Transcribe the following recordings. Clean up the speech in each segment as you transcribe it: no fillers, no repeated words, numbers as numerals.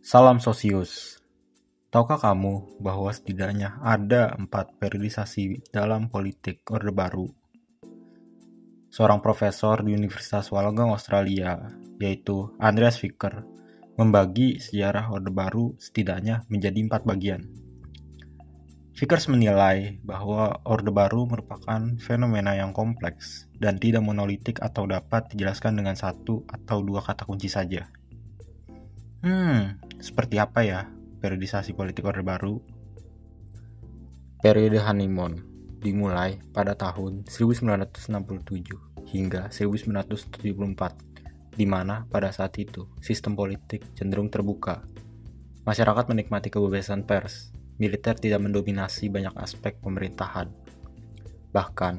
Salam Sosius. Tahukah kamu bahwa setidaknya ada 4 periodisasi dalam politik Orde Baru? Seorang profesor di Universitas Wollongong, Australia, yaitu Andreas Ficker, membagi sejarah Orde Baru setidaknya menjadi 4 bagian. Vickers menilai bahwa Orde Baru merupakan fenomena yang kompleks dan tidak monolitik atau dapat dijelaskan dengan satu atau dua kata kunci saja. Seperti apa ya periodisasi politik Orde Baru? Periode honeymoon dimulai pada tahun 1967 hingga 1974, di mana pada saat itu sistem politik cenderung terbuka. Masyarakat menikmati kebebasan pers, militer tidak mendominasi banyak aspek pemerintahan. Bahkan,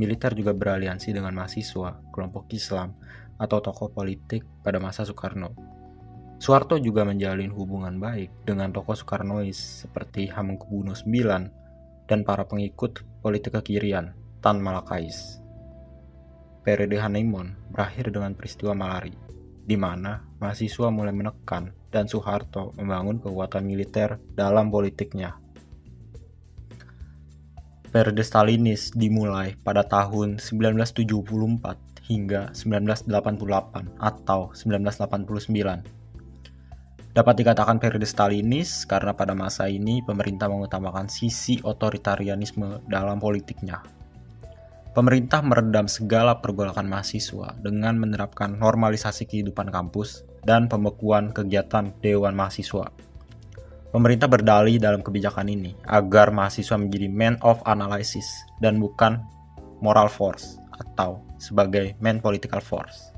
militer juga beraliansi dengan mahasiswa, kelompok Islam, atau tokoh politik pada masa Soekarno. Soeharto juga menjalin hubungan baik dengan tokoh Soekarnois seperti Hamengkubuwono IX dan para pengikut politik kekirian Tan Malakais. Periode honeymoon berakhir dengan peristiwa Malari, di mana mahasiswa mulai menekan dan Soeharto membangun kekuatan militer dalam politiknya. Periode Stalinis dimulai pada tahun 1974 hingga 1988 atau 1989. Dapat dikatakan periode Stalinis karena pada masa ini pemerintah mengutamakan sisi otoritarianisme dalam politiknya. Pemerintah meredam segala pergolakan mahasiswa dengan menerapkan normalisasi kehidupan kampus dan pembekuan kegiatan Dewan Mahasiswa. Pemerintah berdalih dalam kebijakan ini agar mahasiswa menjadi man of analysis dan bukan moral force atau sebagai man political force.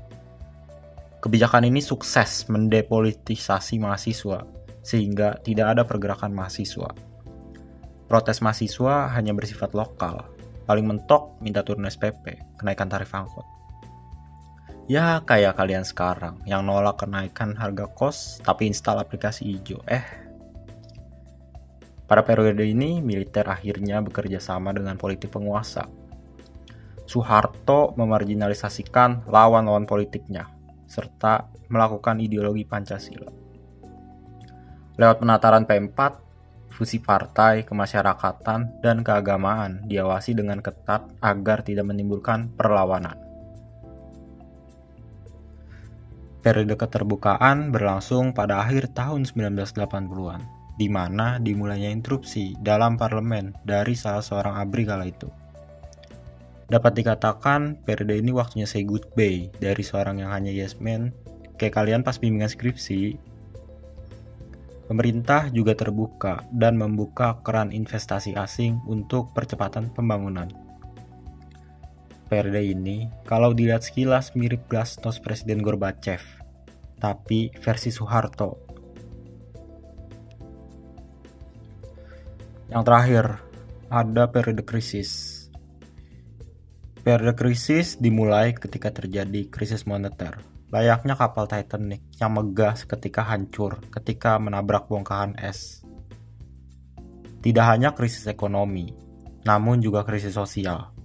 Kebijakan ini sukses mendepolitisasi mahasiswa sehingga tidak ada pergerakan mahasiswa. Protes mahasiswa hanya bersifat lokal, paling mentok minta turun SPP, kenaikan tarif angkot. Ya kayak kalian sekarang yang nolak kenaikan harga kos tapi install aplikasi hijau. Pada periode ini militer akhirnya bekerja sama dengan politik penguasa. Soeharto memarginalisasikan lawan-lawan politiknya serta melakukan ideologi Pancasila. Lewat penataran P4, fusi partai, kemasyarakatan, dan keagamaan diawasi dengan ketat agar tidak menimbulkan perlawanan. Periode keterbukaan berlangsung pada akhir tahun 1980-an, di mana dimulainya interupsi dalam parlemen dari salah seorang ABRI kala itu. Dapat dikatakan periode ini waktunya say goodbye dari seorang yang hanya yes man, kayak kalian pas bimbingan skripsi. Pemerintah juga terbuka dan membuka keran investasi asing untuk percepatan pembangunan. Periode ini, kalau dilihat sekilas mirip glasnost Presiden Gorbachev, tapi versi Soeharto. Yang terakhir, ada periode krisis. Periode krisis dimulai ketika terjadi krisis moneter, layaknya kapal Titanic yang megah ketika hancur ketika menabrak bongkahan es. Tidak hanya krisis ekonomi, namun juga krisis sosial,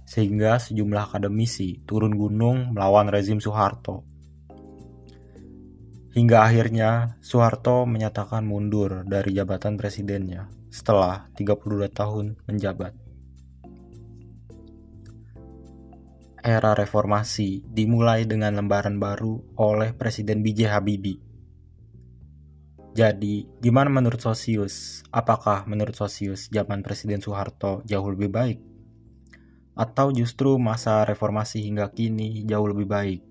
sehingga sejumlah akademisi turun gunung melawan rezim Soeharto. Hingga akhirnya Soeharto menyatakan mundur dari jabatan presidennya setelah 32 tahun menjabat. Era reformasi dimulai dengan lembaran baru oleh Presiden B.J. Habibie. Jadi, gimana menurut Sosius? Apakah menurut Sosius zaman Presiden Soeharto jauh lebih baik? Atau justru masa reformasi hingga kini jauh lebih baik?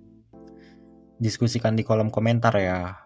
Diskusikan di kolom komentar ya.